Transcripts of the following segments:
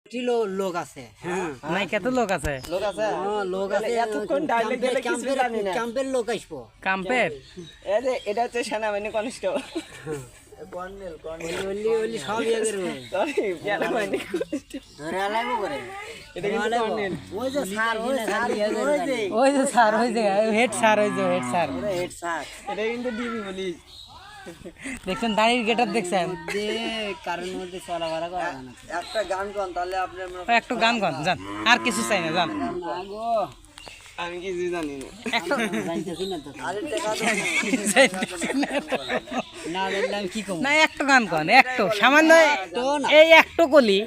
লোক আছে। হ্যাঁ নাই কত লোক আছে লোক আছে এতক্ষণ ডাইলে গেলে কিছু জানি না। ক্যাম্পের লোক আসবো। কাম্পের এই যে এটা হচ্ছে সেনাবাহিনী কনিষ্ঠ ওলি সব ইয়ে করবে। সরি সেনাবাহিনী ধরে আলাইবো করে। এটা কিন্তু কর্নেল ওই যে স্যার ওই স্যার ওই যে স্যার ওই যে হেড স্যার ওই যে হেড স্যার হেড স্যার এটা কিন্তু ডিবি বলি দেখছেন দাঁড়ির গেটআপ দেখছেন যে কারণ মধ্যে চলাফেরা করা যায় না। একটা গান গান তাহলে আপনার একটু গান গান জান আর কিছু চাই না জান না গো আমি কিছু জানি না একটু জানতেছি না তো। আরে টাকা না বললে আমি কি করবো? না একটু গান গান একটু সামান্য এই একটু কলি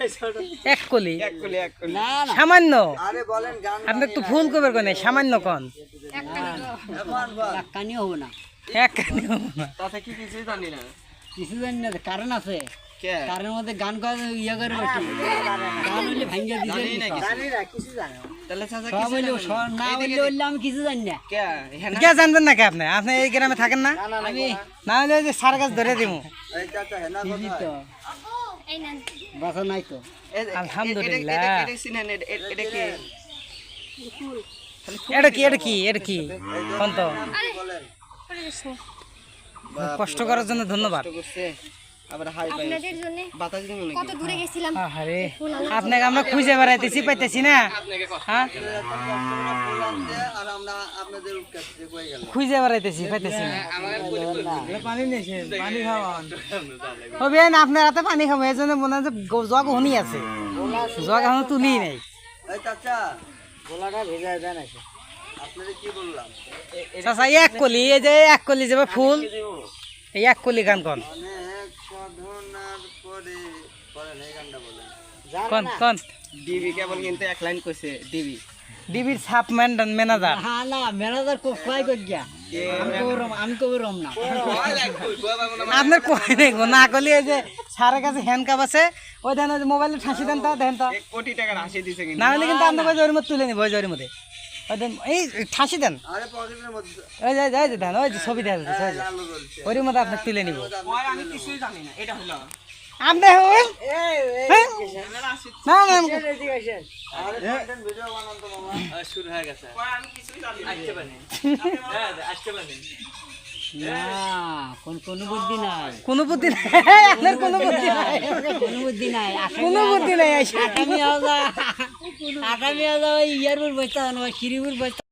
এক কলি এক কোলে না না সামান্য আরে বলেন গান আপনি একটু ফুল করবেন কোনে সামান্য কন কানিও হবে না। এক কানি হবো না। কথা কি কিছু জানি না কিছু জানি না, কারণ আছে। কে কারণের মধ্যে গান করা ইয়ে করবে কি? গান হইলে ভাঙ্গা দিতে জানি না কিছু। জানি না কিছু জানো। তাহলে চাচা সব কিছু হইলে জানেন না? না হইলে হইলে আমি কিছু জানি না। কে এখানে কে জানবেন না কে আপনি আপনি এই গ্রামে থাকেন না আমি না হলে ওই যে সার গাছ ধরে দিব এই চাচা হেনা বুঝি তো বাসা নাই তো। আলহামদুলিল্লাহ। এটা চিনেন এটা কি এটা কি এটা কি এটা কি কোন তো কষ্ট করার জন্য ধন্যবাদ কষ্ট করছে আবার হাই পাই আপনাদের জন্য বাতাস দিন নাকি কত দূরে গেছিলাম। আরে আপনাকে আমরা খুঁজে বেড়াইতেছি পাইতেছি না হ্যাঁ আর আমরা আপনাদের কাছে কই গেল খুঁজে বেড়াইতেছি পাইতেছি না পানি নিয়েছেন পানি খাওয়ান ও বেন আপনার হাতে পানি খাবো এই জন্য মনে হয় যে জগ হনি আছে জগ এখন তুলি নেই এই চাচা গোলাটা ভেজা দেন আছে। আপনাদের কি বললাম চাচা এক কলি এই যে এক কলি যাবে ফুল এই এক কলি গান কন অনেক সাধনার পরে করেন এই গানটা বলেন কন কন ডিবি কেবল কিন্তু এক লাইন কইছে ডিবি ডিবির সাপ ম্যানেজার হ্যাঁ না ম্যানেজার কোথায় কই গিয়া? আমি কবে রম না। আপনার কয় নেই গো না কলি এই যে সারের কাছে হ্যান্ড কাপ আছে ওই দেন ওই মোবাইলে ঠাসি দেন তো দেন তো 1 কোটি টাকা রাশি দিছে কিন্তু না হলে কিন্তু আপনাকে ওই জরির মধ্যে তুলে নিব ওই জরির মধ্যে ওই দেন এই ঠাসি দেন আরে পকেটের মধ্যে ওই যে ওই যে দেন ওই যে ছবি দেন আলো জ্বলছে ওর মধ্যে আপনাকে তুলে নিব ওই আমি কিছুই জানি না এটা হলো আপনি ওই হ্যাঁ? না না আরে কন্টেন্ট ভিডিও বানান তো মামা শুরু হয়ে গেছে আমি কিছুই জানি না আসতে পারেন আসতে পারেন না কোনো বুদ্ধি নাই। কোনো বুদ্ধি নাই আপনার কোনো বুদ্ধি নাই কোনো বুদ্ধি নাই। কোনো বুদ্ধি নাই আগামী আওয়া ওই ইয়ারপুর বসতে হবে, শিরিপুর বসতে